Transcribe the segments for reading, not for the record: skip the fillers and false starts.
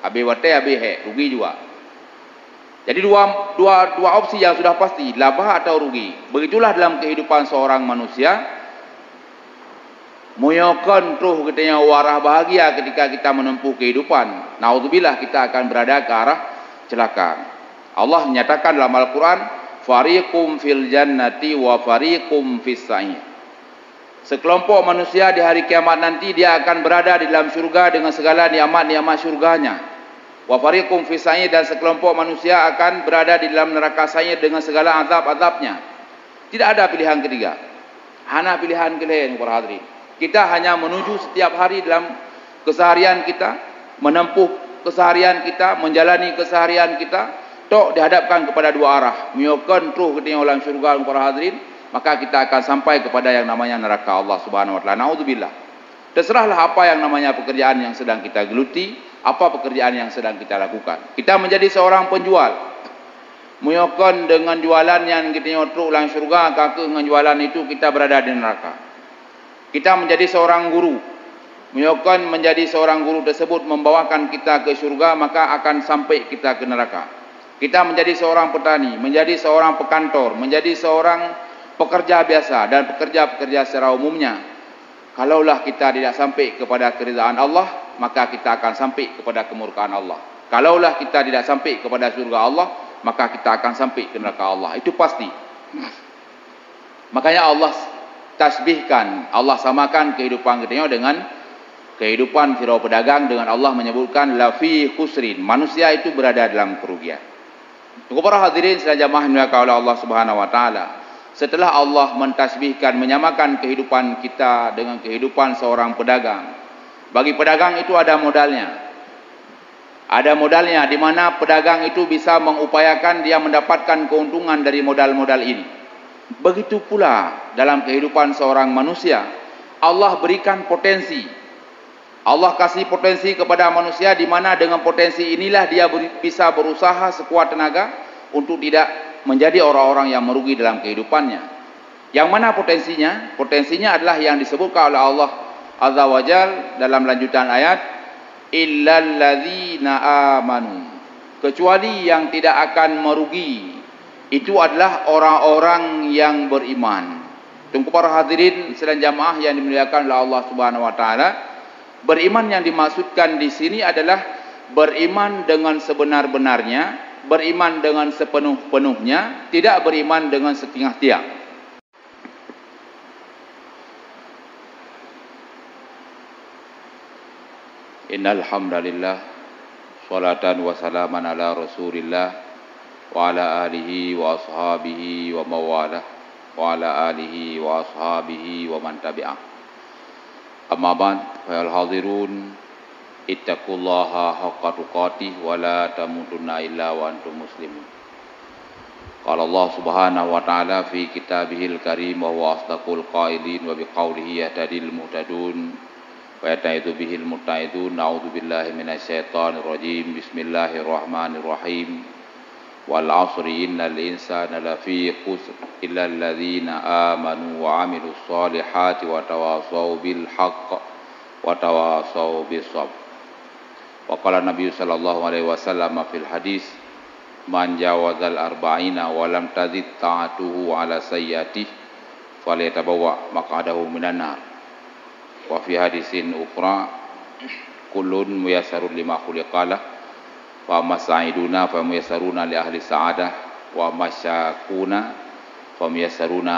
Abi wate, abi he, rugi juga. Jadi dua opsi yang sudah pasti, laba atau rugi. Begitulah dalam kehidupan seorang manusia. Moyokan truh katanya warah bahagia ketika kita menempuh kehidupan. Naudzubillah, kita akan berada ke arah celaka. Allah menyatakan dalam Al-Quran, fariqum fil jannati wa fariqum fis sa'ir. Sekelompok manusia di hari kiamat nanti dia akan berada di dalam syurga dengan segala nikmat-nikmat syurganya. Wa fariqum fis sa'ir, dan sekelompok manusia akan berada di dalam neraka sa'ir dengan segala azab-azabnya. Tidak ada pilihan ketiga. Hanya pilihan kalian para hadirin. Kita hanya menuju setiap hari dalam keseharian kita, menempuh keseharian kita, menjalani keseharian kita, tok dihadapkan kepada dua arah. Miyokon truh ketika ulang syurga para hadirin, maka kita akan sampai kepada yang namanya neraka Allah Subhanahu wa taala. Naudzubillah. Terserahlah apa yang namanya pekerjaan yang sedang kita geluti, apa pekerjaan yang sedang kita lakukan. Kita menjadi seorang penjual. Miyokon dengan jualan yang kita truh ulang syurga, kaki dengan jualan itu kita berada di neraka. Kita menjadi seorang guru. Miyokon menjadi seorang guru tersebut membawakan kita ke syurga, maka akan sampai kita ke neraka. Kita menjadi seorang petani, menjadi seorang pekantor, menjadi seorang pekerja biasa dan pekerja-pekerja secara umumnya. Kalaulah kita tidak sampai kepada keridhaan Allah, maka kita akan sampai kepada kemurkaan Allah. Kalaulah kita tidak sampai kepada surga Allah, maka kita akan sampai ke neraka Allah. Itu pasti. Makanya Allah tasbihkan, Allah samakan kehidupan kita dengan kehidupan firau pedagang dengan Allah menyebutkan lafi khusrin. Manusia itu berada dalam kerugian. Para hadirin sekalian jamaah dimuliakan oleh Allah Subhanahu wa taala. Setelah Allah mentasbihkan, menyamakan kehidupan kita dengan kehidupan seorang pedagang. Bagi pedagang itu ada modalnya. Ada modalnya di mana pedagang itu bisa mengupayakan dia mendapatkan keuntungan dari modal-modal ini. Begitu pula dalam kehidupan seorang manusia, Allah berikan potensi. Allah kasih potensi kepada manusia di mana dengan potensi inilah dia bisa berusaha sekuat tenaga untuk tidak menjadi orang-orang yang merugi dalam kehidupannya. Yang mana potensinya? Potensinya adalah yang disebutkan oleh Allah Azza wa Jalla dalam lanjutan ayat, illal ladzina amanu. Kecuali yang tidak akan merugi, itu adalah orang-orang yang beriman. Tunggu para hadirin sekalian jamaah yang dimuliakan oleh Allah Subhanahu wa taala, beriman yang dimaksudkan di sini adalah beriman dengan sebenar-benarnya, beriman dengan sepenuh-penuhnya, tidak beriman dengan setengah tiang. Innal hamdalillah, sholatan wa salaman ala Rasulillah wa ala alihi wa ashabihi wa mawalah wa ala alihi wa ashabihi wa man tabi'ah. Amma ba'd, fayal hadirun, ittaqullaha haqqa tuqatih wa la tamutunna illa wa antum muslimun. Qala Allah Subhanahu wa ta'ala fi kitabihil karim wa huwa asdaqul qailin wa biqaulihi yahtadil muhtadun wa yataidu bihil mutaidun. Na'udzu billahi minasyaitonir rajim. Bismillahirrahmanirrahim. Wal 'asri innal insana lafi khusr illa alladzina amanu wa 'amilus solihati wa tawasaw bil haqq wa tawasaw bis sabr. Wa qala Nabi sallallahu alaihi wasallam fil hadis, man jawazal arba'ina wa lam tazid ta'atuhu ala sayyatihi falyatabawwa maq'adahu minan nar. Wa fi hadisin ukhra, kullun muyassarun lima khuliqalah wa masaiduna fa muyassaruna li ahli sa'adah wa masyakuna fa muyassaruna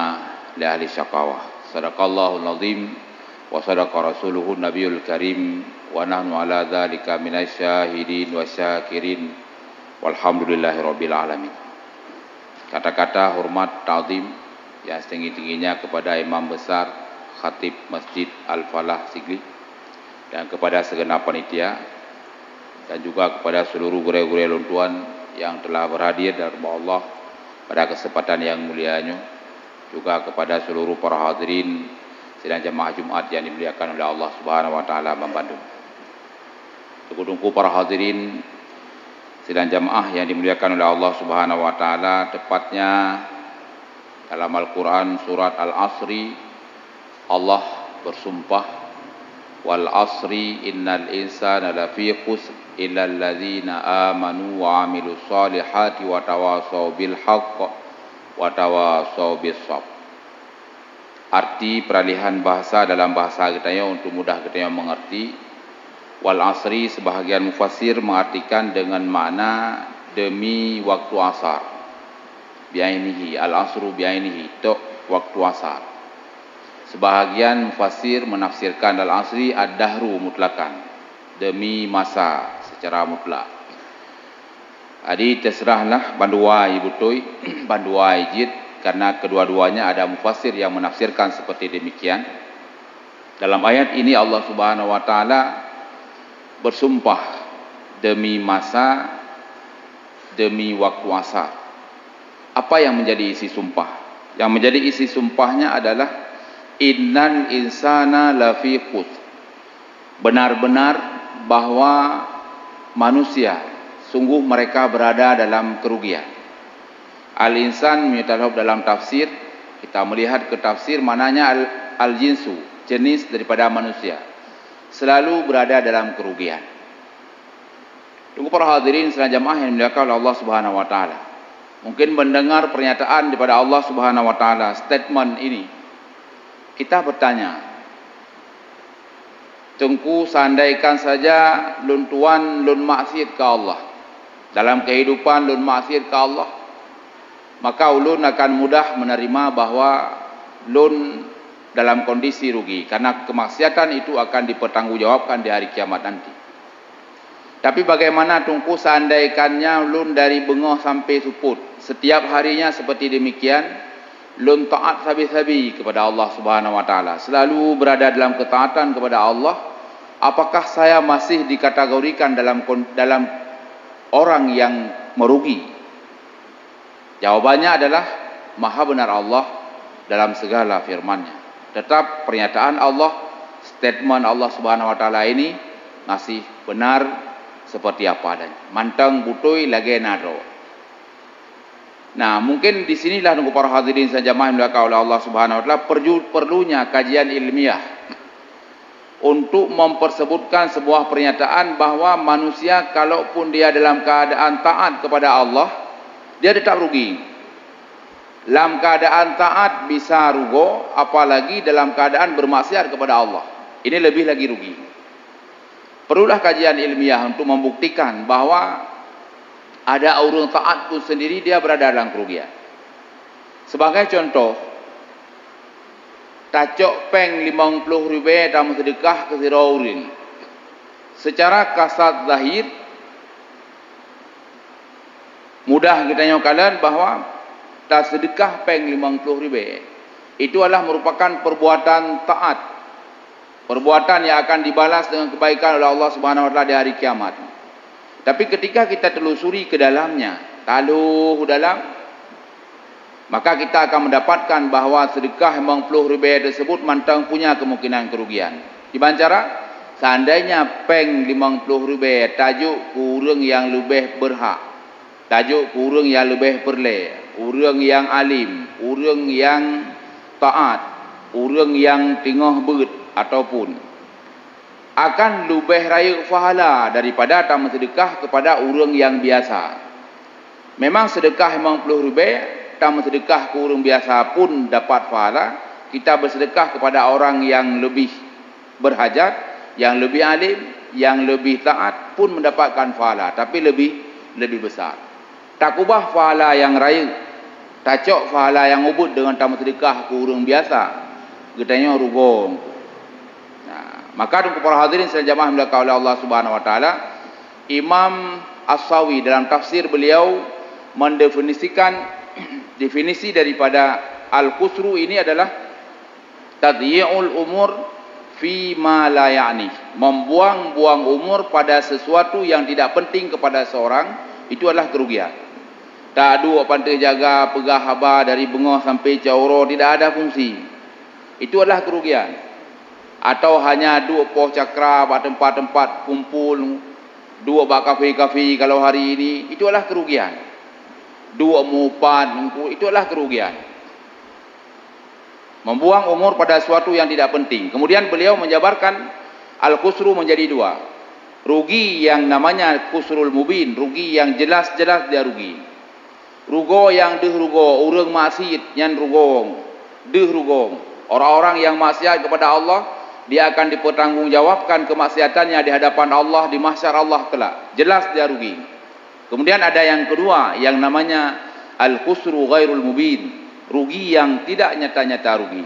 li ahli syaqawah. Sadaqallahul azim wa sadaqa rasuluhu nabiyul karim wa nahnu ala dzalika minasyahidin wa syakirin walhamdulillahi rabbil alamin. Kata-kata hormat ta'zim yang setinggi-tingginya kepada imam besar khatib Masjid Al-Falah Sigli dan kepada segenap panitia dan juga kepada seluruh guru-guru luntuan yang telah berhadir dari Allah pada kesempatan yang mulianya, juga kepada seluruh para hadirin sidang jamaah Jumat yang dimuliakan oleh Allah Subhanahu wa taala Bandung. Tunggu-tunggu para hadirin sidang jamaah yang dimuliakan oleh Allah Subhanahu wa taala, tepatnya dalam Al-Qur'an surat Al-Asri Allah bersumpah wal asri innal insana lafi khusr illa alladzina amanu wa amilus solihati wa tawasaw bil haqq wa tawasaw bis sabr. Arti peralihan bahasa dalam bahasa kita untuk mudah kita mengerti. Wal asri sebahagian mufassir mengartikan dengan makna demi waktu asar. Biainihi al asru biainihi tok waktu asar. Sebahagian mufassir menafsirkan al asri ad-dahru mutlakan, demi masa secara mutlak. Jadi terserahlah banduai butoi banduai jid, karena kedua-duanya ada mufassir yang menafsirkan seperti demikian. Dalam ayat ini Allah Subhanahu wa taala bersumpah demi masa, demi waktu asar. Apa yang menjadi isi sumpah? Yang menjadi isi sumpahnya adalah innal insana lafi khusr. Benar-benar bahwa manusia sungguh mereka berada dalam kerugian. Al-insan mutalaub dalam tafsir, kita melihat ke tafsir mananya al-jinsu, jenis daripada manusia, selalu berada dalam kerugian. Tunggu para hadirin sekalian jamaah yang dimuliakan oleh Allah Subhanahu wa taala. Mungkin mendengar pernyataan daripada Allah Subhanahu wa taala, statement ini, kita bertanya, tengku seandaikan saja lun tuan lun maksiat ke Allah, dalam kehidupan lun maksiat ke Allah, maka ulun akan mudah menerima bahwa lun dalam kondisi rugi, karena kemaksiatan itu akan dipertanggungjawabkan di hari kiamat nanti. Tapi bagaimana tungku seandaikannya lun dari bengah sampai suput, setiap harinya seperti demikian, lun taat sabi-sabi kepada Allah Subhanahu wa taala, selalu berada dalam ketaatan kepada Allah, apakah saya masih dikategorikan dalam orang yang merugi? Jawabannya adalah maha benar Allah dalam segala firman-Nya. Tetap pernyataan Allah, statement Allah Subhanahu wa taala ini masih benar seperti apa adanya. Mantang butoi lagi nado. Nah, mungkin di sinilah nunggu para hadirin saja jamaah oleh Allah Subhanahu wa taala perlunya kajian ilmiah untuk mempersebutkan sebuah pernyataan bahwa manusia kalaupun dia dalam keadaan taat kepada Allah, dia tetap rugi. Dalam keadaan taat bisa rugo, apalagi dalam keadaan bermaksiat kepada Allah. Ini lebih lagi rugi. Perlulah kajian ilmiah untuk membuktikan bahwa ada orang taat pun sendiri dia berada dalam kerugian. Sebagai contoh, tacok peng 50 ribu dalam sedekah ke siraurin. Secara kasat zahir, mudah kita nyokalan bahwa tak sedekah peng 50 ribu itu adalah merupakan perbuatan taat, perbuatan yang akan dibalas dengan kebaikan oleh Allah Subhanahu wa taala di hari kiamat. Tapi ketika kita telusuri ke dalamnya, taluh dalam, maka kita akan mendapatkan bahawa sedekah 50 ribu tersebut mantang punya kemungkinan kerugian. Dibancara, seandainya peng 50 ribu tajuk kurang yang lebih berhak, tajuk kurang yang lebih perle, kurang yang alim, kurang yang taat, kurang yang tengah berat, ataupun akan lebih raya pahala daripada tamu sedekah kepada orang yang biasa. Memang sedekah 50 ribu, tamu sedekah ke orang biasa pun dapat pahala. Kita bersedekah kepada orang yang lebih berhajat, yang lebih alim, yang lebih taat pun mendapatkan pahala, tapi lebih besar. Tak ubah pahala yang raya, tak cok pahala yang ubud dengan tamu sedekah ke orang biasa, getanya rugong. Maka untuk para hadirin sekalian jamaah dimuliakan oleh Allah Subhanahu wa taala, Imam As-Sawi dalam tafsir beliau mendefinisikan definisi daripada al-qusru ini adalah tadyi'ul umur fi ma la ya'ni, membuang-buang umur pada sesuatu yang tidak penting kepada seorang, itu adalah kerugian. Tak ada pandai jaga pegah haba dari bengah sampai cauro, tidak ada fungsi, itu adalah kerugian. Atau hanya dua poh cakra pada tempat-tempat kumpul, dua bak kafe-kafe kalau hari ini, itu adalah kerugian. Dua mupat, itu adalah kerugian. Membuang umur pada sesuatu yang tidak penting. Kemudian beliau menjabarkan Al-khusru menjadi dua. Rugi yang namanya khusrul mubin, rugi yang jelas-jelas dia rugi. Rugo yang deh rugo, urang maksiat yang rugong, deh rugong. Orang-orang yang maksiat kepada Allah, dia akan dipertanggungjawabkan kemaksiatannya di hadapan Allah, di mahsyar Allah kelak. Jelas dia rugi. Kemudian ada yang kedua yang namanya al-khusru ghairul mubin, rugi yang tidak nyata-nyata rugi.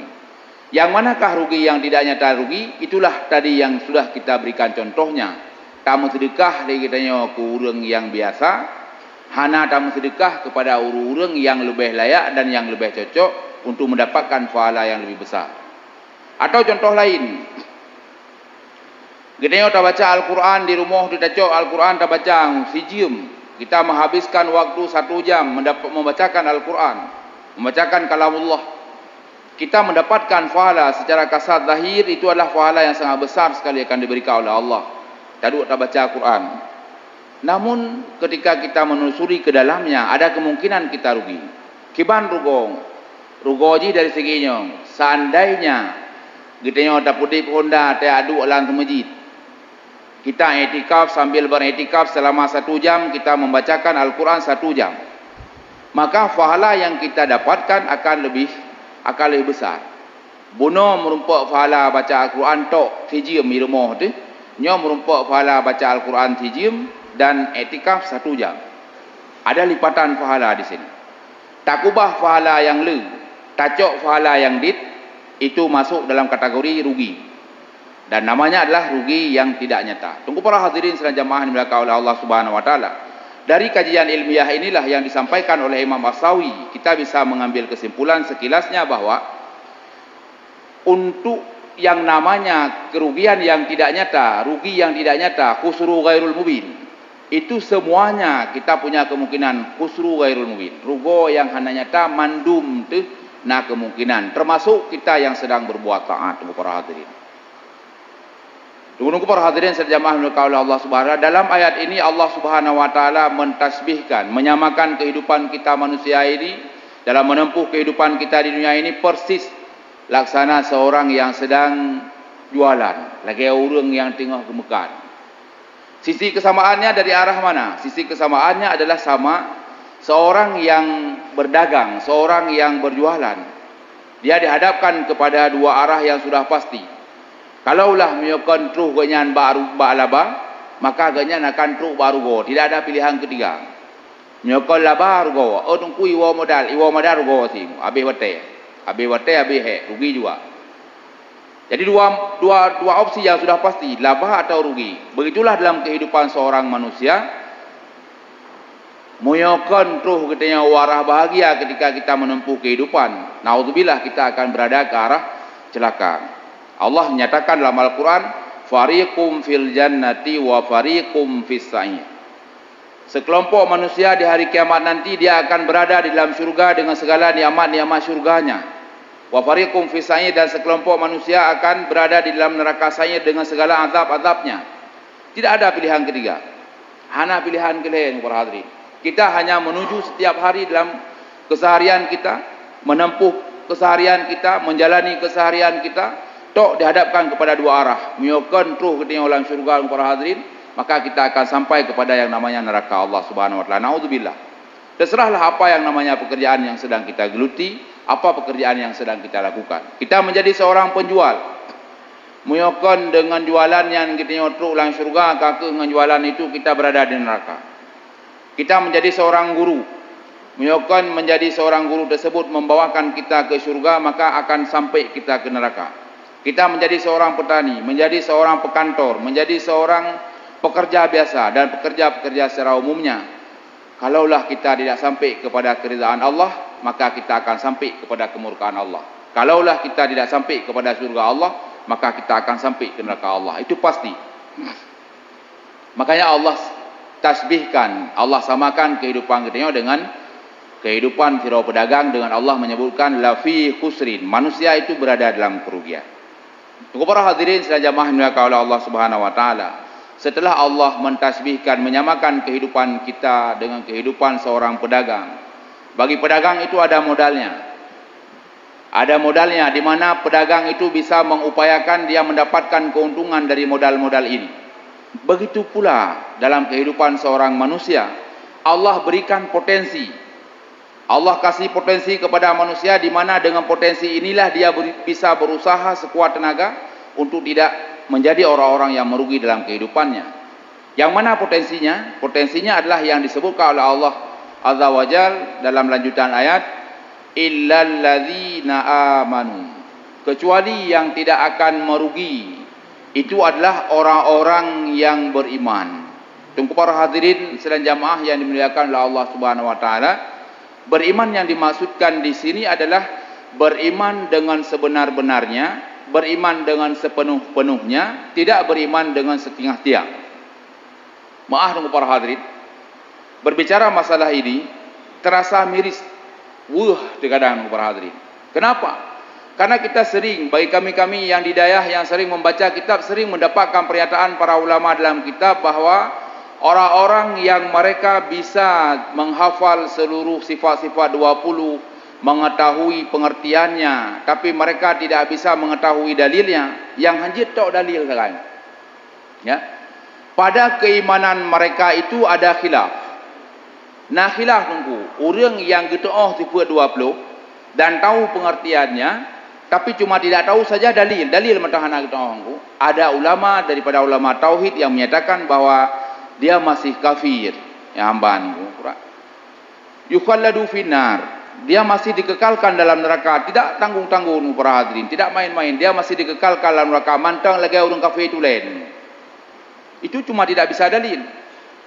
Yang manakah rugi yang tidak nyata rugi? Itulah tadi yang sudah kita berikan contohnya. Kamu sedekah dia kitanya ke urang yang biasa, hana kamu sedekah kepada urang yang lebih layak dan yang lebih cocok untuk mendapatkan pahala yang lebih besar. Atau contoh lain, kita tak baca Al-Quran di rumah, kita cok Al-Quran tak baca sijim. Kita menghabiskan waktu 1 jam membacakan Al-Quran, membacakan kalamullah. Kita mendapatkan pahala secara kasat zahir, itu adalah pahala yang sangat besar sekali akan diberikan oleh Allah. Taduk tak baca Al-Quran. Namun ketika kita menelusuri ke dalamnya, ada kemungkinan kita rugi. Kiban rugong. Rugoji dari seginya. Seandainya kita tak putih Honda tak aduk dalam masjid. Kita etikaf sambil beretikaf selama 1 jam, kita membacakan Al-Quran 1 jam. Maka pahala yang kita dapatkan akan lebih besar. Buno merumpak pahala baca Al-Quran tok sijim di rumah tu. Nyo merumpak pahala baca Al-Quran sijim dan etikaf 1 jam. Ada lipatan pahala di sini. Takubah pahala yang le, tacok pahala yang dit, itu masuk dalam kategori rugi. Dan namanya adalah rugi yang tidak nyata. Tunggu para hadirin sekalian jamaah yang dimuliakan oleh Allah Subhanahu wa taala. Dari kajian ilmiah inilah yang disampaikan oleh Imam As-Sawi, kita bisa mengambil kesimpulan sekilasnya bahwa untuk yang namanya kerugian yang tidak nyata, rugi yang tidak nyata, khusru ghairul mubin, itu semuanya kita punya kemungkinan khusru ghairul mubin. Rugo yang hanya nyata mandum tu nah kemungkinan, termasuk kita yang sedang berbuat taat. Tunggu para hadirin. Tunggu para hadirin sejamaah oleh Allah Subhanahu wa taala. Dalam ayat ini Allah Subhanahu wa taala mentasbihkan, menyamakan kehidupan kita manusia ini dalam menempuh kehidupan kita di dunia ini persis laksana seorang yang sedang jualan, lagi orang yang tengah kemekan. Sisi kesamaannya dari arah mana? Sisi kesamaannya adalah sama seorang yang berdagang, seorang yang berjualan. Dia dihadapkan kepada dua arah yang sudah pasti. Kalaulah menyokong truk ganyan baru laba, maka ganyan akan truk baru go. Tidak ada pilihan ketiga. Menyokong laba go. Oh tungku iwa modal go sih. Habis wate, rugi juga. Jadi dua opsi yang sudah pasti, laba atau rugi. Begitulah dalam kehidupan seorang manusia. Menyokong truk katanya warah bahagia ketika kita menempuh kehidupan. Naudzubillah kita akan berada ke arah celaka. Allah menyatakan dalam Al-Quran, fariqum fil jannati wa fariqum fis sa'ir. Sekelompok manusia di hari kiamat nanti dia akan berada di dalam syurga dengan segala nikmat-nikmat syurganya. Wa fariqum fis sa'ir, dan sekelompok manusia akan berada di dalam neraka sa'ir dengan segala azab-azabnya. Tidak ada pilihan ketiga. Hanya pilihan kalian para hadirin. Kita hanya menuju setiap hari dalam keseharian kita, menempuh keseharian kita, menjalani keseharian kita. Tok dihadapkan kepada dua arah, menyokong truh ketika dalam syurga para hadirin, maka kita akan sampai kepada yang namanya neraka Allah Subhanahu wa taala. Naudzubillah. Terserahlah apa yang namanya pekerjaan yang sedang kita geluti, apa pekerjaan yang sedang kita lakukan. Kita menjadi seorang penjual, menyokong dengan jualan yang kita truh dalam syurga, kaki dengan jualan itu kita berada di neraka. Kita menjadi seorang guru, menyokong menjadi seorang guru tersebut membawakan kita ke syurga, maka akan sampai kita ke neraka. Kita menjadi seorang petani, menjadi seorang pekantor, menjadi seorang pekerja biasa dan pekerja-pekerja secara umumnya. Kalaulah kita tidak sampai kepada keridhaan Allah, maka kita akan sampai kepada kemurkaan Allah. Kalaulah kita tidak sampai kepada surga Allah, maka kita akan sampai ke neraka Allah. Itu pasti. Makanya Allah tasbihkan, Allah samakan kehidupan kita dengan kehidupan firau pedagang dengan Allah menyebutkan lafi khusrin. Manusia itu berada dalam kerugian. Tunggu para hadirin sekalian jamaah yang dimuliakan oleh Allah Subhanahu wa taala. Setelah Allah mentasbihkan, menyamakan kehidupan kita dengan kehidupan seorang pedagang. Bagi pedagang itu ada modalnya. Ada modalnya di mana pedagang itu bisa mengupayakan dia mendapatkan keuntungan dari modal-modal ini. Begitu pula dalam kehidupan seorang manusia. Allah berikan potensi. Allah kasih potensi kepada manusia di mana dengan potensi inilah dia bisa berusaha sekuat tenaga untuk tidak menjadi orang-orang yang merugi dalam kehidupannya. Yang mana potensinya? Potensinya adalah yang disebutkan oleh Allah Azza wa Jalla dalam lanjutan ayat, illal ladzina amanu, kecuali yang tidak akan merugi itu adalah orang-orang yang beriman. Tunggu para hadirin sekalian jamaah yang dimuliakan oleh Allah Subhanahu wa taala, beriman yang dimaksudkan di sini adalah beriman dengan sebenar-benarnya, beriman dengan sepenuh-penuhnya, tidak beriman dengan setengah tiang. Maaf tunggu para hadirin, berbicara masalah ini terasa miris. Terkadang para hadirin. Kenapa? Karena kita sering, bagi kami-kami yang di daerah yang sering membaca kitab, sering mendapatkan pernyataan para ulama dalam kitab bahwa orang-orang yang mereka bisa menghafal seluruh sifat-sifat 20, mengetahui pengertiannya, tapi mereka tidak bisa mengetahui dalilnya, yang hanya tahu dalil saja. Ya. Pada keimanan mereka itu ada khilaf. Nah khilaf tunggu, orang yang getah sifat 20 dan tahu pengertiannya, tapi cuma tidak tahu saja dalil matahana getah tunggu. Ada ulama daripada ulama tauhid yang menyatakan bahwa dia masih kafir. Ya hambaan tunggu. Yukhalladu finnar. Dia masih dikekalkan dalam neraka, tidak tanggung-tanggung para hadirin, tidak main-main. Dia masih dikekalkan dalam neraka, mantang lagi orang kafir itu lain. Itu cuma tidak bisa dalil.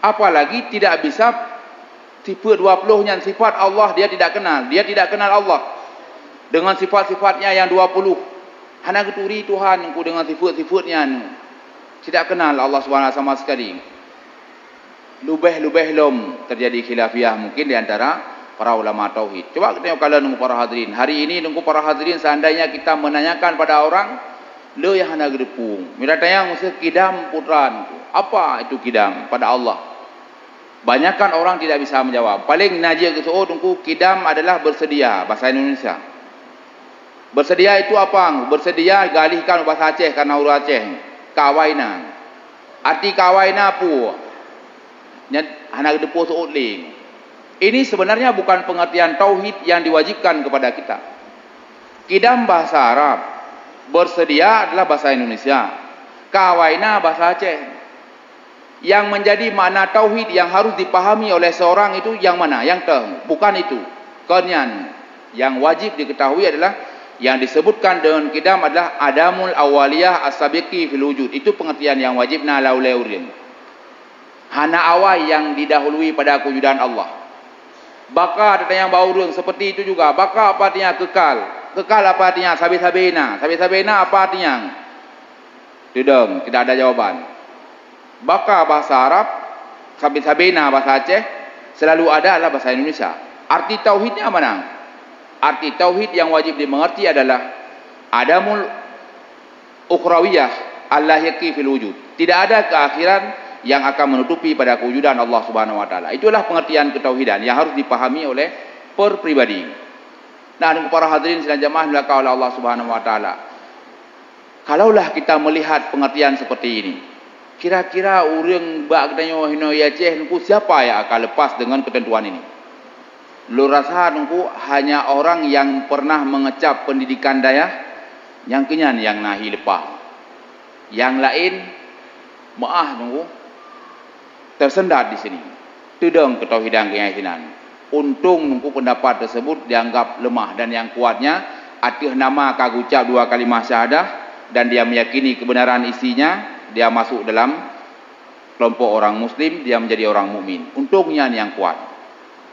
Apalagi tidak bisa tipe 20-nya sifat Allah dia tidak kenal. Dia tidak kenal Allah dengan sifat-sifatnya yang 20. Hanya keturi Tuhan dengan sifat-sifatnya. Tidak kenal Allah SWT sama sekali. Lubeh-lubeh lom terjadi khilafiyah mungkin di antara para ulama tauhid. Coba kita tengok kalian nunggu para hadirin. Hari ini nunggu para hadirin, seandainya kita menanyakan pada orang, lo yang hana gedepung. Mira tanya mesti kidam putran. Apa itu kidam pada Allah? Banyakkan orang tidak bisa menjawab. Paling najis ke tunggu kidam adalah bersedia bahasa Indonesia. Bersedia itu apa? Bersedia galihkan bahasa Aceh karena urut Aceh. Kawaina. Arti kawaina apa? Hana gedepung seutling. Ini sebenarnya bukan pengertian tauhid yang diwajibkan kepada kita. Kidam bahasa Arab, bersedia adalah bahasa Indonesia. Kawaina bahasa Aceh. Yang menjadi makna tauhid yang harus dipahami oleh seorang itu yang mana? Yang bukan itu. Kenyan yang wajib diketahui adalah yang disebutkan dengan kidam adalah adamul awaliyah as-sabiqi fil wujud. Itu pengertian yang wajib na laulaurin. Hana awal yang didahului pada kewujudan Allah. Baka ada yang bau urang seperti itu juga. Baka apa artinya kekal? Kekal apa artinya? Sabit-sabina. Sabit-sabina apa artinya? Tidak ada jawaban. Baka bahasa Arab, sabit-sabina bahasa Aceh, selalu ada adalah bahasa Indonesia. Arti tauhidnya mana? Arti tauhid yang wajib dimengerti adalah adamul ukhrawiyah al-lahiqi fil wujud. Tidak ada keakhiran yang akan menutupi pada kewujudan Allah Subhanahu wa taala. Itulah pengertian ketauhidan yang harus dipahami oleh per pribadi. Nah, para hadirin sekalian jemaah dimuliakan oleh Allah Subhanahu wa taala. Kalaulah kita melihat pengertian seperti ini, kira-kira orang bak danyo hino Aceh nungku siapa yang akan lepas dengan ketentuan ini? Lu rasa nungku hanya orang yang pernah mengecap pendidikan daya yang kenyan yang nahi lepas. Yang lain maah nungku tersendat di sini. Tudong ketauhidan keyakinan. Untung nungku pendapat tersebut dianggap lemah, dan yang kuatnya atih nama kagucap 2 kalimah syahadah dan dia meyakini kebenaran isinya, dia masuk dalam kelompok orang muslim, dia menjadi orang mukmin. Untungnya yang kuat.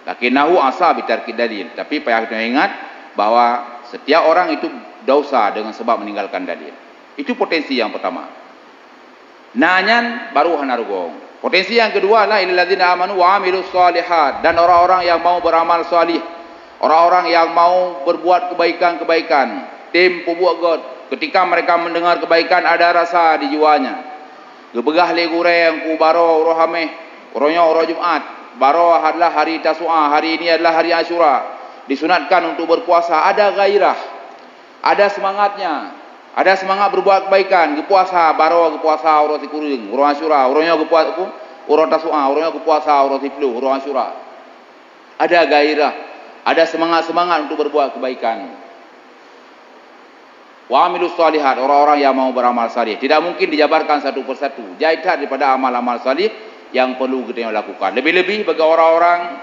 Lakinahu asa bitarkid dalil. Tapi payah kita ingat bahwa setiap orang itu dosa dengan sebab meninggalkan dalil. Itu potensi yang pertama. Nanyan baru hanarugong. Potensi yang kedua adalah illalladzina amanu wa amilus shalihat, dan orang-orang yang mau beramal salih, orang-orang yang mau berbuat kebaikan-kebaikan. Tim pubuak God, ketika mereka mendengar kebaikan ada rasa di jiwanya. Gebegah le gureng ku baro rohameh, oronya oro Jumat, baro adalah hari Tasu'a, hari ini adalah hari Asyura. Disunatkan untuk berpuasa, ada gairah. Ada semangatnya. Ada semangat berbuat kebaikan, berpuasa, baru berpuasa urang sikuring, urang Asyura, urangnya berpuasa apa? Urang Tasu'a, urangnya berpuasa urang 10, urang Asyura. Ada gairah, ada semangat-semangat untuk berbuat kebaikan. Wa amilus shalihat, orang-orang yang mau beramal salih. Tidak mungkin dijabarkan satu persatu. Jahitan daripada amal-amal salih yang perlu kita lakukan. Lebih-lebih bagi orang-orang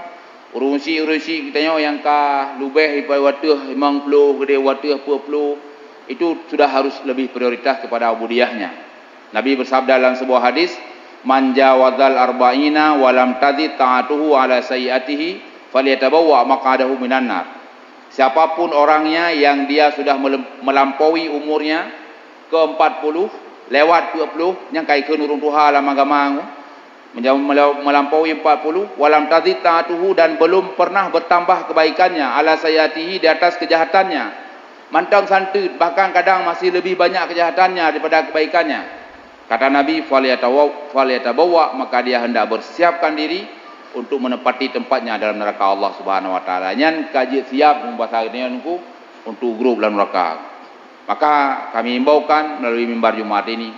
urusi kita yang ka lubeh daripada watuh 50 gede watuh 20, itu sudah harus lebih prioritas kepada ubudiyahnya. Nabi bersabda dalam sebuah hadis, man jawadzal arba'ina wa lam tazid ta'atuhu ala sayyiatihi falyatabawwa maq'adahu minan nar. Siapapun orangnya yang dia sudah melampaui umurnya ke 40, lewat 20, yang kai ke nurung Tuhan alam agama, melampaui 40, walam tazid ta'atuhu, dan belum pernah bertambah kebaikannya ala sayyiatihi, di atas kejahatannya. Mantang santut, bahkan kadang masih lebih banyak kejahatannya daripada kebaikannya. Kata Nabi, falyatabawwa, maka dia hendak bersiapkan diri untuk menempati tempatnya dalam neraka Allah Subhanahu wa taala. Nyan kaji siap membahas ini untuk grup dalam neraka. Maka kami himbaukan melalui mimbar Jumat ini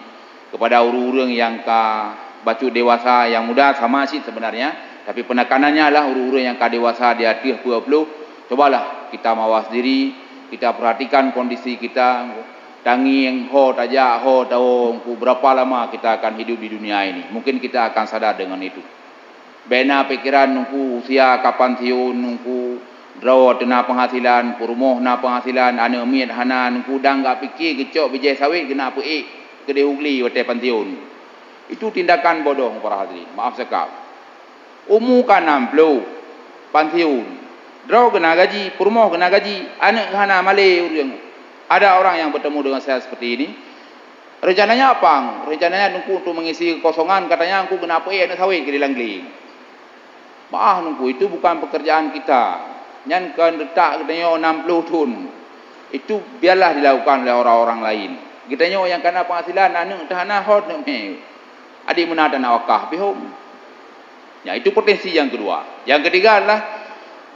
kepada orang-orang yang baca dewasa, yang muda sama sih sebenarnya, tapi penekanannya adalah orang-orang yang dewasa di atas 20. Cobalah kita mawas diri, kita perhatikan kondisi kita, tangi yang tajak tahu berapa lama kita akan hidup di dunia ini. Mungkin kita akan sadar dengan itu. Bena pikiran nungku usia kapan tiun, nungku draw tena penghasilan, purmoh na penghasilan, ane miat hana nungku dang gak pikir kecok bijai sawit kena apa kede ugli wate pantiun. Itu tindakan bodoh para hadirin. Maaf sekali. Umur kan 60 pantiun. Draw kena gaji, purmoh kena gaji, anak hana male urang. Ada orang yang bertemu dengan saya seperti ini. Rencananya apa? Rencananya nungku untuk mengisi kekosongan, katanya aku kena apa anak sawit ke dilang-ling. Maaf nungku, itu bukan pekerjaan kita. Nyan kan letak katanya 60 tun. Itu biarlah dilakukan oleh orang-orang lain. Kitanya yang kena penghasilan anak hana hot me. Adik menada nak wakah bihum. Ya, itu potensi yang kedua. Yang ketiga adalah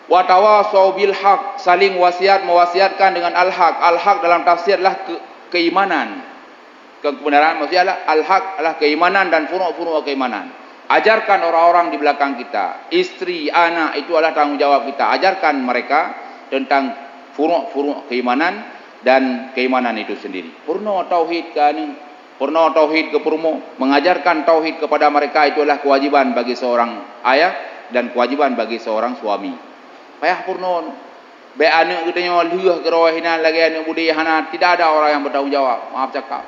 wa tawasau bil haq, saling mewasiatkan dengan al-haq. Al-haq dalam tafsir adalah keimanan. Kebenaran maksudnya adalah al-haq adalah keimanan dan furu' keimanan. Ajarkan orang-orang di belakang kita, istri, anak, itu adalah tanggungjawab kita. Ajarkan mereka tentang furu' keimanan dan keimanan itu sendiri. Purno tauhid ke purmo, mengajarkan tauhid kepada mereka itu adalah kewajiban bagi seorang ayah dan kewajiban bagi seorang suami. Payah purno be anak katanya liuh ke rohinan lagi anak budi hana, tidak ada orang yang bertanggung jawab. Maaf cakap.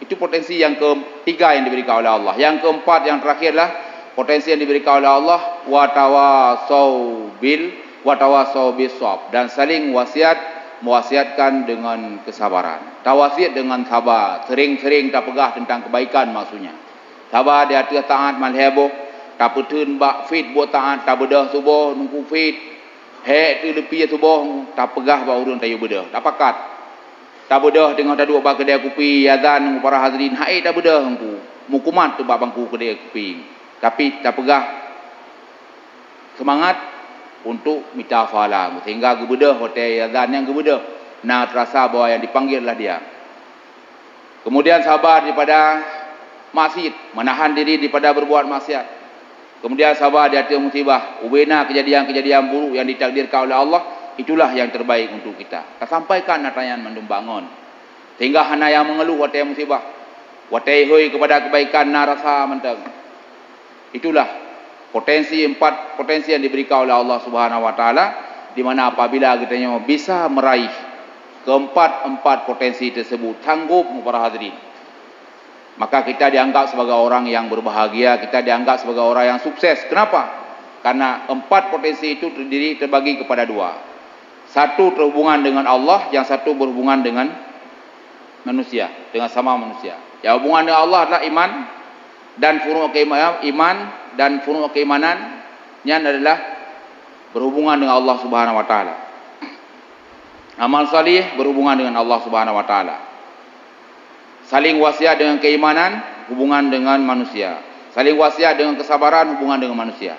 Itu potensi yang ketiga yang diberikan oleh Allah. Yang keempat, yang terakhirlah potensi yang diberikan oleh Allah, wa tawasau bis shab, dan saling mewasiatkan dengan kesabaran. Tawasiat dengan sabar, sering-sering tak pegah tentang kebaikan maksudnya. Sabar di atas taat malheboh, tak petun bak fit buat taat, tak bedah subuh nunggu fit. Hek tu lepi subuh tak pegah ba urang tayu bedah, tak pakat. Tak bedah dengan tak dua bak kedai kopi azan para hadirin. Hai tak bedah engku. Mukumat tu bak bangku kedai kopi. Tapi tak pegah semangat untuk minta fala sehingga gebedah hotel azan yang gebedah. Nah terasa bahawa yang dipanggil adalah dia. Kemudian sabar daripada maksiat, menahan diri daripada berbuat maksiat. Kemudian sabar di atas musibah, ubena kejadian-kejadian buruk yang ditakdirkan oleh Allah. Itulah yang terbaik untuk kita. Kita sampaikan natayan mendumbangon. Sehingga hana yang mengeluh watai musibah, watai hoi kepada kebaikan narasa mentang. Itulah empat potensi yang diberikan oleh Allah Subhanahu wa taala, di mana apabila kita bisa meraih keempat potensi tersebut, sanggup para hadirin, maka kita dianggap sebagai orang yang berbahagia, kita dianggap sebagai orang yang sukses. Kenapa? Karena empat potensi itu terbagi kepada dua. Satu berhubungan dengan Allah, yang satu berhubungan dengan manusia, dengan sama manusia. Yang hubungan dengan Allah adalah iman dan furu' keimanannya adalah berhubungan dengan Allah Subhanahu wa taala. Amal salih berhubungan dengan Allah Subhanahu wa taala. Saling wasiat dengan keimanan, hubungan dengan manusia. Saling wasiat dengan kesabaran, hubungan dengan manusia.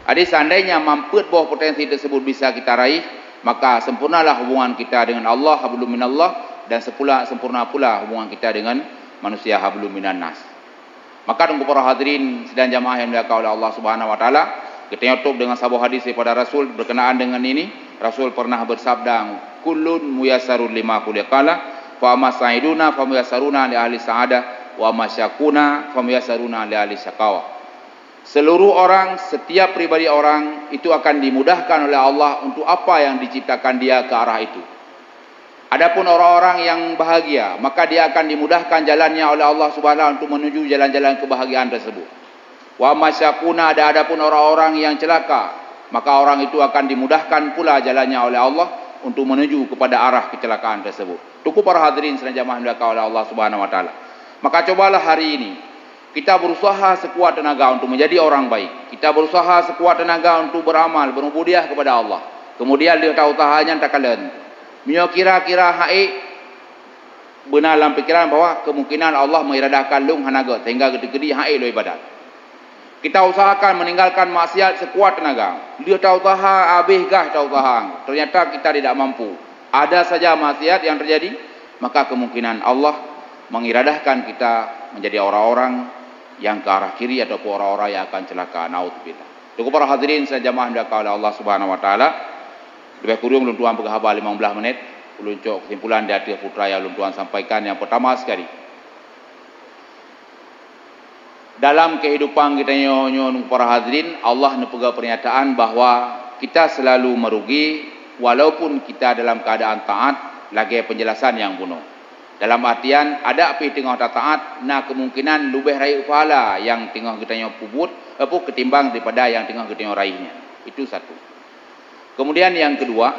Adik, seandainya mampu bahwa potensi tersebut bisa kita raih, maka sempurnalah hubungan kita dengan Allah, hablum minallah, dan sempurna pula hubungan kita dengan manusia, hablum minan nas. Maka tunggu para hadirin sedang jamaah yang dimuliakan oleh Allah Subhanahu wa taala, kita tutup dengan sebuah hadis daripada Rasul berkenaan dengan ini. Rasul pernah bersabda, kullun muyassarun lima khuliqala, fa amma sa'iduna fa muyassaruna li ahli sa'adah, wa amma syakuna fa muyassaruna li ahli syaqawah. Seluruh orang, setiap pribadi orang itu akan dimudahkan oleh Allah untuk apa yang diciptakan dia ke arah itu. Adapun orang-orang yang bahagia, maka dia akan dimudahkan jalannya oleh Allah Subhanahu untuk menuju jalan-jalan kebahagiaan tersebut. Wa masyakuna, adapun orang-orang yang celaka, maka orang itu akan dimudahkan pula jalannya oleh Allah untuk menuju kepada arah kecelakaan tersebut. Tuku para hadirin sedang jamaah dimuliakan oleh Allah Subhanahu wa taala. Maka cobalah hari ini kita berusaha sekuat tenaga untuk menjadi orang baik. Kita berusaha sekuat tenaga untuk beramal, berubudiah kepada Allah. Kemudian dia tahu tahanya takalan. Mio kira-kira haik benar dalam pikiran bahwa kemungkinan Allah mengiradahkan lung hanaga sehingga gede-gede haik lo ibadat. Kita usahakan meninggalkan maksiat sekuat tenaga. Dia tahu taha habisgah tahu tahang. Ternyata kita tidak mampu. Ada saja maksiat yang terjadi, maka kemungkinan Allah mengiradahkan kita menjadi orang-orang yang ke arah kiri ataupun orang-orang yang akan celaka. Naudzubillah. Cukup para hadirin sejamaah dimuliakan oleh Allah Subhanahu wa taala. Lebih kurang ulun tuan pegahaba 15 menit. Ulun cok kesimpulan dari hati putra yang ulun tuan sampaikan. Yang pertama sekali, dalam kehidupan kita nyonya para hadirin, Allah nepega pernyataan bahawa kita selalu merugi walaupun kita dalam keadaan taat. Lagi penjelasan yang bunuh. Dalam artian ada api tengah taat, nah kemungkinan lebih raih pahala yang tengah kita pubut ketimbang daripada yang tengah kita raihnya. Itu satu. Kemudian yang kedua,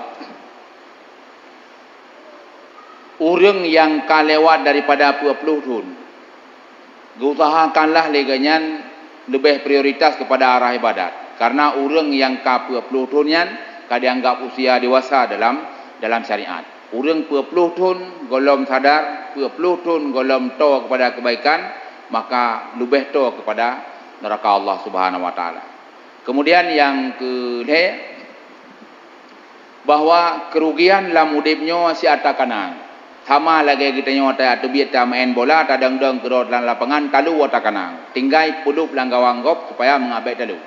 orang yang kalewat daripada 20 tahun, usahakanlah leganyan lebih prioritas kepada arah ibadat. Karena orang yang ke 20 tahun dianggap usia dewasa dalam syariat. Orang 20 tahun golom sadar, 20 tahun golom tahu kepada kebaikan, maka lebih tahu kepada neraka Allah Subhanahu wa taala. Kemudian yang kedua, bahwa kerugian dalam hidupnya si atakanan. Sama lagi kita nyata atau biasa main bola, tadang-dang kerot dalam lapangan, talu atakanan. Tinggai puluh pelanggawan gop supaya mengabek talu.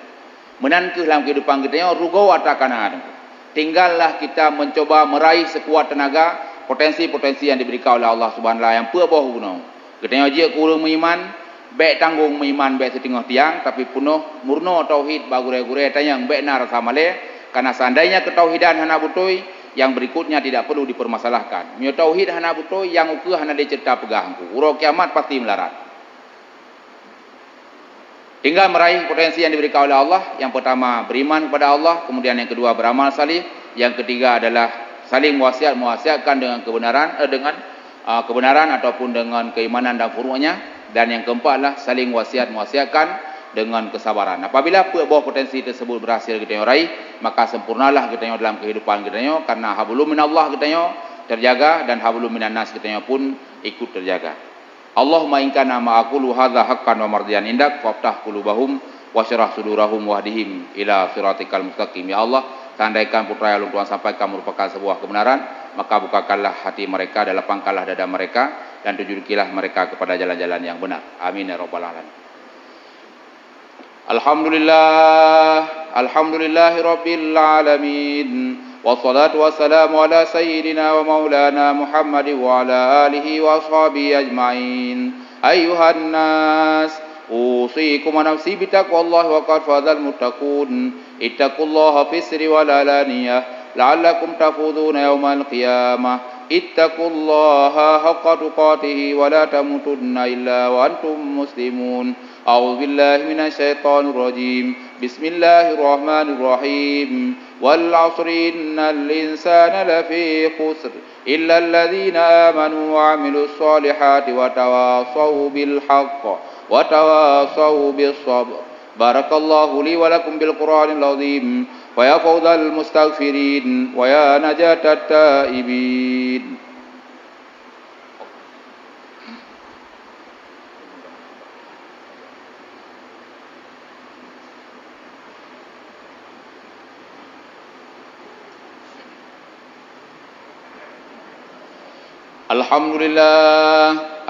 Menan ke dalam kehidupan kita rugo atakanan. Tinggallah kita mencoba meraih sekuat tenaga potensi-potensi yang diberikan oleh Allah Subhanahu wa taala yang puah gunung. Kita je kurang beriman, baik tanggung beriman baik setengah tiang tapi penuh murno tauhid bagure-gure tayang baik nar samale karena seandainya ketauhidan hana butoi yang berikutnya tidak perlu dipermasalahkan. Mio tauhid hana butoi yang uku hana dicerita pegahku. Uro kiamat pasti melarat. Tinggal meraih potensi yang diberikan oleh Allah. Yang pertama beriman kepada Allah, kemudian yang kedua beramal salih, yang ketiga adalah saling mewasiatkan dengan kebenaran ataupun dengan keimanan dan furu'nya, dan yang keempat adalah saling mewasiatkan dengan kesabaran. Apabila buah potensi tersebut berhasil kita raih, maka sempurnalah kita dalam kehidupan kita karena hablum minallah kita terjaga dan hablum minan nas kita pun ikut terjaga. Allahumma in kana ma aqulu hadza haqqan wa mardiyan indak faftah qulubahum wa syarah sudurahum wahdihim ila siratikal mustaqim. Ya Allah, tandaikan putra yang Tuhan sampaikan merupakan sebuah kebenaran, maka bukakanlah hati mereka dan lapangkanlah dada mereka dan tunjukilah mereka kepada jalan-jalan yang benar. Amin ya rabbal alamin. Alhamdulillahi rabbil alamin. Wassalatu wassalamu ala sayyidina wa maulana Muhammad wa ala alihi wa ashabihi ajma'in. Ayyuhan nas, usikum wa nafsi bitaqwallahi wa qad fazal muttaqun. Ittaqullaha fis sirri wal alaniyah la'allakum tafuzuna yawmal qiyamah. Ittaqullaha haqqa tuqatih wa la tamutunna illa wa antum muslimun. A'udzu billahi minasy syaithanir rajim. Bismillahirrahmanirrahim. Wal 'asri innal insana lafi khusr illa alladhina amanu wa 'amilus solihati wa tawassaw bil haqq wa tawassaw bis sabr. Barakallahu li wa lakum bil Qur'anil 'azim wa ya fawzal mustaghfirin wa ya najatat taibin.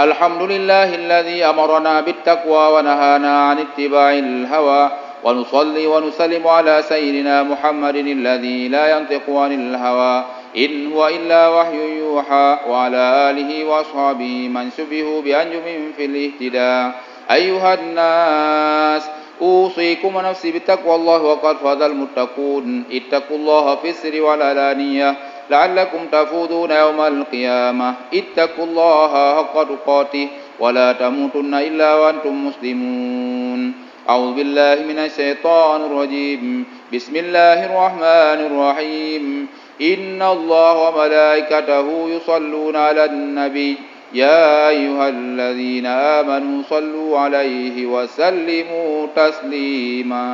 الحمد لله الذي أمرنا بالتقوى ونهانا عن اتباع الهوى ونصلي ونسلم على سيدنا محمد الذي لا ينطق عن الهوى إن هو إلا وحي يوحى وعلى آله وأصحابه من شبهوا بأنجم في الاهتداء أيها الناس أوصيكم ونفسي بتقوى الله وقد فاز المتقون اتقوا الله في السر والعلانية لعلكم تفوزون يوم القيامة اتقوا الله حق تقاته ولا تموتن إلا وأنتم مسلمون أعوذ بالله من الشيطان الرجيم بسم الله الرحمن الرحيم إن الله وملائكته يصلون على النبي يا أيها الذين آمنوا صلوا عليه وسلموا تسليما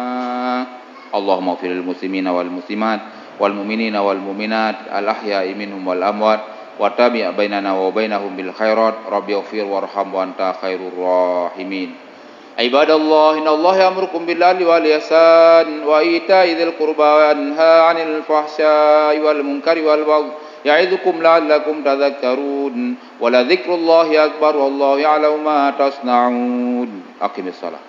اللهم اغفر للمسلمين والمسلمات والمؤمنين والمؤمنات الأحياء منهم والأموات وتابع بيننا وبينهم بالخيرات رب اغفر وارحم وأنت خير الراحمين عباد الله إن الله يأمركم بالعدل والإحسان وإيتاء ذي القربى وينهى عن الفحشاء والمنكر والبغي يعظكم لعلكم تذكرون ولذكر الله أكبر والله يعلم ما تصنعون أقم الصلاة